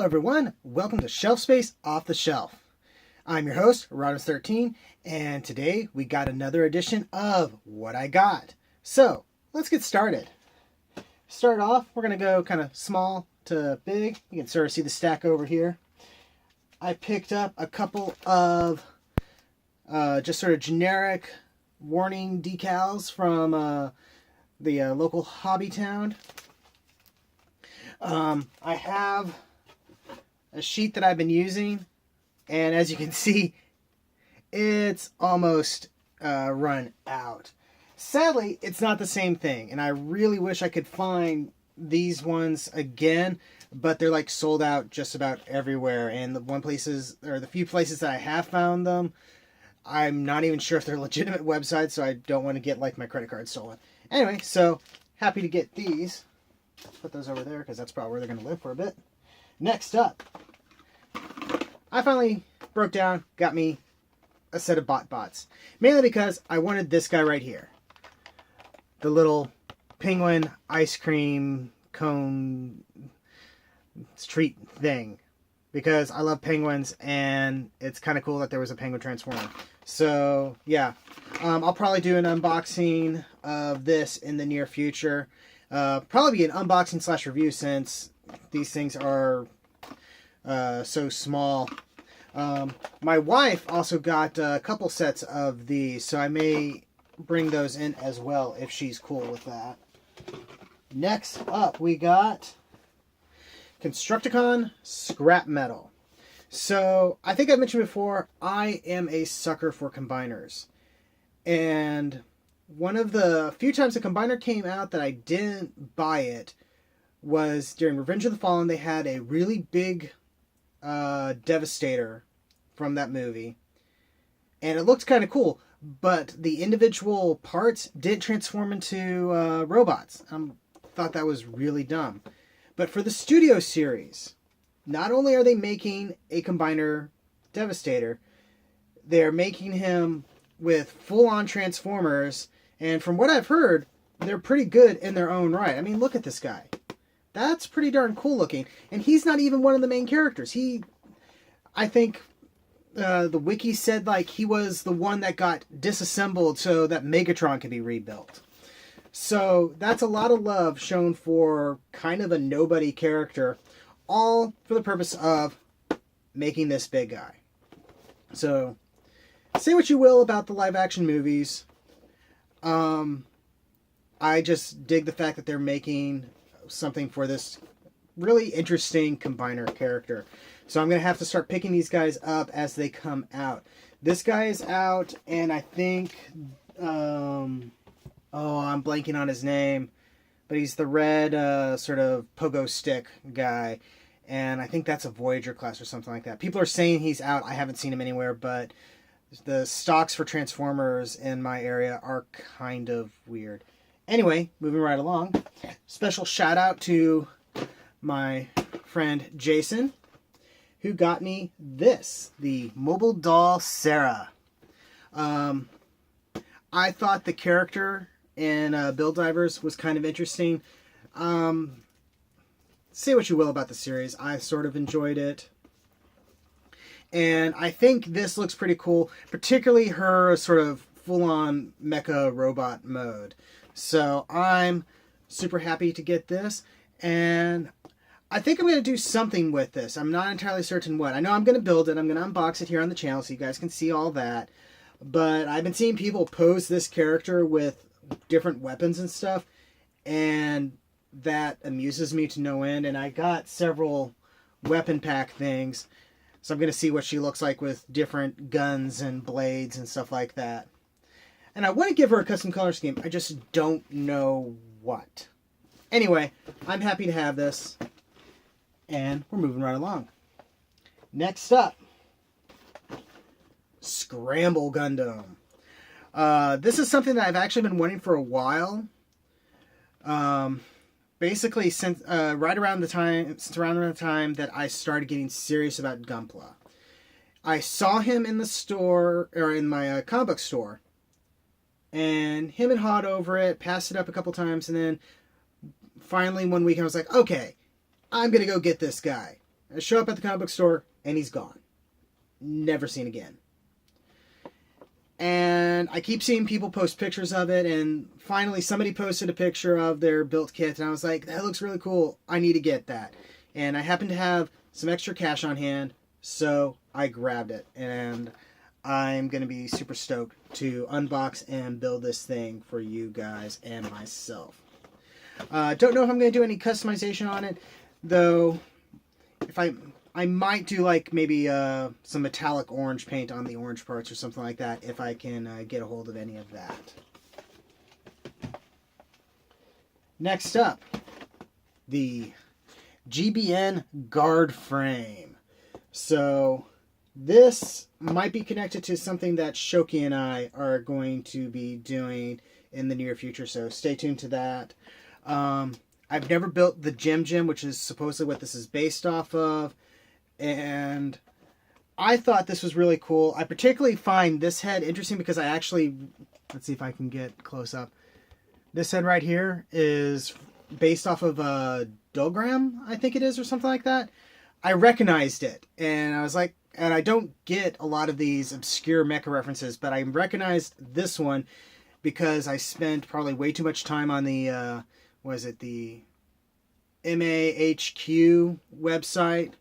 Hello everyone, welcome to Shelf Space Off the Shelf. I'm your host, Rodimus13, and today we got another edition of What I Got. So, let's get started. Start off, we're going to go kind of small to big. You can sort of see the stack over here. I picked up a couple of just sort of generic warning decals from the local hobby town. I have a sheet that I've been using, and as you can see, it's almost run out. Sadly, it's not the same thing, and I really wish I could find these ones again, but they're like sold out just about everywhere. And the few places that I have found them, I'm not even sure if they're legitimate websites, so I don't want to get like my credit card stolen. Anyway, so happy to get these. Put those over there because that's probably where they're going to live for a bit. Next up, I finally broke down, got me a set of bots. Mainly because I wanted this guy right here. The little penguin ice cream cone treat thing. Because I love penguins and it's kind of cool that there was a penguin transformer. So, yeah. I'll probably do an unboxing of this in the near future. Probably be an unboxing / review since these things are so small. My wife also got a couple sets of these, so I may bring those in as well if she's cool with that. Next up, we got Constructicon Scrap Metal. So, I think I mentioned before, I am a sucker for combiners. And one of the few times a combiner came out that I didn't buy it was during Revenge of the Fallen. They had a really big Devastator from that movie. And it looked kind of cool, but the individual parts didn't transform into robots. I thought that was really dumb. But for the Studio series, not only are they making a combiner Devastator, they're making him with full-on Transformers. And from what I've heard, they're pretty good in their own right. I mean, look at this guy. That's pretty darn cool looking. And he's not even one of the main characters. I think the wiki said like he was the one that got disassembled so that Megatron could be rebuilt. So that's a lot of love shown for kind of a nobody character, all for the purpose of making this big guy. So say what you will about the live action movies. I just dig the fact that they're making something for this really interesting combiner character. So I'm going to have to start picking these guys up as they come out. This guy is out, and I think, I'm blanking on his name, but he's the red sort of pogo stick guy. And I think that's a Voyager class or something like that. People are saying he's out. I haven't seen him anywhere, but the stocks for Transformers in my area are kind of weird. Anyway, moving right along. Special shout out to my friend Jason, who got me this, the Mobile Doll Sarah. I thought the character in Build Divers was kind of interesting. Say what you will about the series. I sort of enjoyed it. And I think this looks pretty cool, particularly her sort of full-on mecha robot mode. So I'm super happy to get this, and I think I'm going to do something with this. I'm not entirely certain what. I know I'm going to build it. I'm going to unbox it here on the channel so you guys can see all that. But I've been seeing people pose this character with different weapons and stuff, and that amuses me to no end. And I got several weapon pack things. So I'm going to see what she looks like with different guns and blades and stuff like that. And I want to give her a custom color scheme. I just don't know what. Anyway, I'm happy to have this. And we're moving right along. Next up, Scramble Gundam. This is something that I've actually been wanting for a while. Basically, since right around the time that I started getting serious about Gunpla. I saw him in the store, or in my comic book store, and him and hawed over it, passed it up a couple times, and then finally one week I was like, okay, I'm going to go get this guy. I show up at the comic book store, and he's gone. Never seen again. And I keep seeing people post pictures of it, and finally somebody posted a picture of their built kit, and I was like, that looks really cool. I need to get that. And I happen to have some extra cash on hand, so I grabbed it. And I'm going to be super stoked to unbox and build this thing for you guys and myself. Don't know if I'm going to do any customization on it, though. If I might do like maybe some metallic orange paint on the orange parts or something like that if I can get a hold of any of that. Next up, the GBN guard frame. So this might be connected to something that Shoki and I are going to be doing in the near future, so stay tuned to that. I've never built the Gem, which is supposedly what this is based off of, and I thought this was really cool. I particularly find this head interesting because I actually, let's see if I can get close up. This head right here is based off of a Dogram, I think it is, or something like that. I recognized it, and I was like, and I don't get a lot of these obscure mecha references, but I recognized this one because I spent probably way too much time on the, the MAHQ website,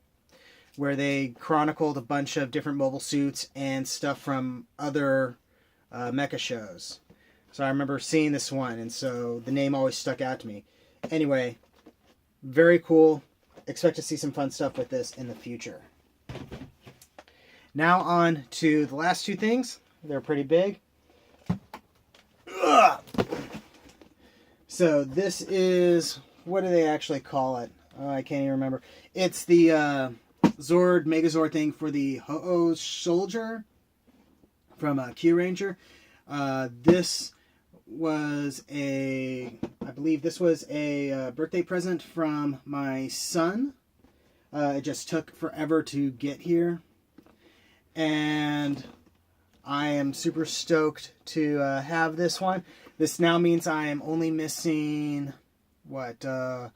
where they chronicled a bunch of different mobile suits and stuff from other mecha shows. So I remember seeing this one, and so the name always stuck out to me. Anyway, very cool. Expect to see some fun stuff with this in the future. Now on to the last two things. They're pretty big. Ugh! So this is, what do they actually call it? Oh, I can't even remember. It's the Zord, Megazord thing for the Ho-Oh Soldier from Kyuranger. This was I believe this was a birthday present from my son. It just took forever to get here. And I am super stoked to have this one. This now means I am only missing, 4,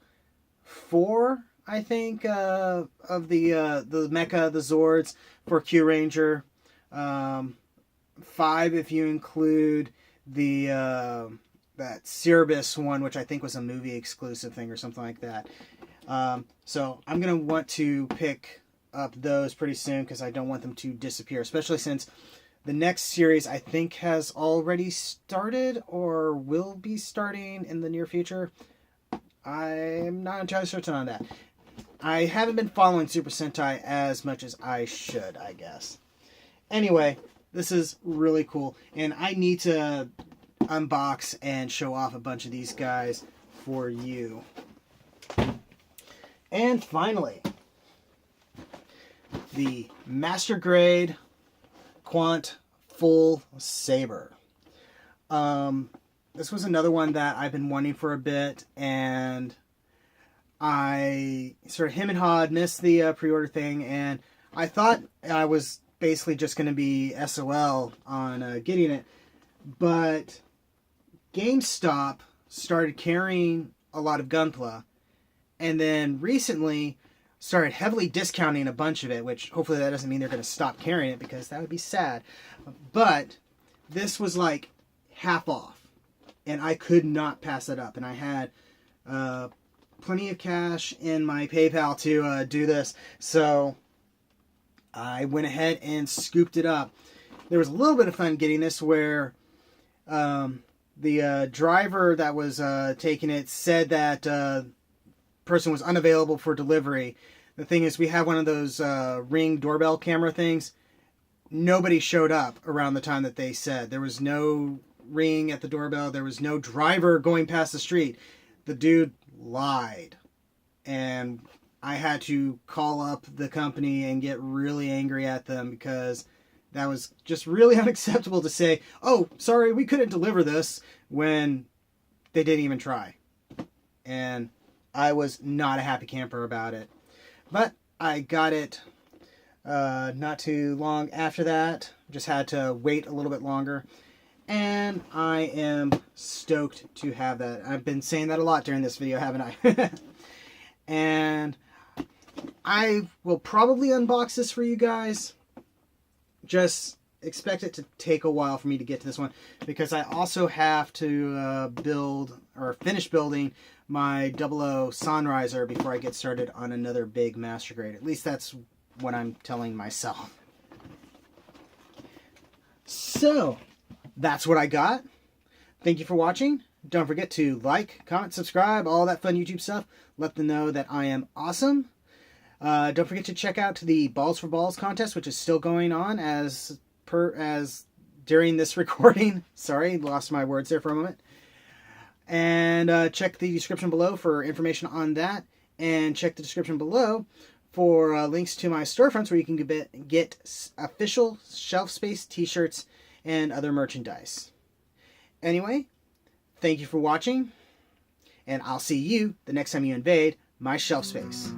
I think, of the mecha, the Zords for Kyuranger. 5 if you include the that Cerebus one, which I think was a movie exclusive thing or something like that. So I'm going to want to pick up those pretty soon because I don't want them to disappear, especially since the next series I think has already started or will be starting in the near future. I'm not entirely certain on that. I haven't been following Super Sentai as much as I should, I guess. Anyway, this is really cool, and I need to unbox and show off a bunch of these guys for you. And finally, the Master Grade Quant Full Saber. This was another one that I've been wanting for a bit, and I sort of him and hawed, missed the pre-order thing, and I thought I was basically just going to be SOL on getting it, but GameStop started carrying a lot of Gunpla, and then recently started heavily discounting a bunch of it, which hopefully that doesn't mean they're going to stop carrying it, because that would be sad. But this was like half off, and I could not pass it up, and I had plenty of cash in my PayPal to do this, so I went ahead and scooped it up. There was a little bit of fun getting this where the driver that was taking it said that person was unavailable for delivery. The thing is, we have one of those Ring doorbell camera things. Nobody showed up around the time that they said. There was no ring at the doorbell. There was no driver going past the street. The dude lied. And I had to call up the company and get really angry at them because that was just really unacceptable to say, oh, sorry, we couldn't deliver this, when they didn't even try. And I was not a happy camper about it. But I got it not too long after that. Just had to wait a little bit longer. And I am stoked to have that. I've been saying that a lot during this video, haven't I? And I will probably unbox this for you guys. Just expect it to take a while for me to get to this one, because I also have to build or finish building my 00 Sunriser before I get started on another big master grade. At least that's what I'm telling myself. So that's what I got. Thank you for watching. Don't forget to like, comment, subscribe, all that fun YouTube stuff. Let them know that I am awesome. Don't forget to check out the Balls for Balls contest, which is still going on as during this recording. Sorry, lost my words there for a moment. And check the description below for information on that. And check the description below for links to my storefronts where you can get official Shelf Space t-shirts and other merchandise. Anyway, thank you for watching, and I'll see you the next time you invade my shelf space.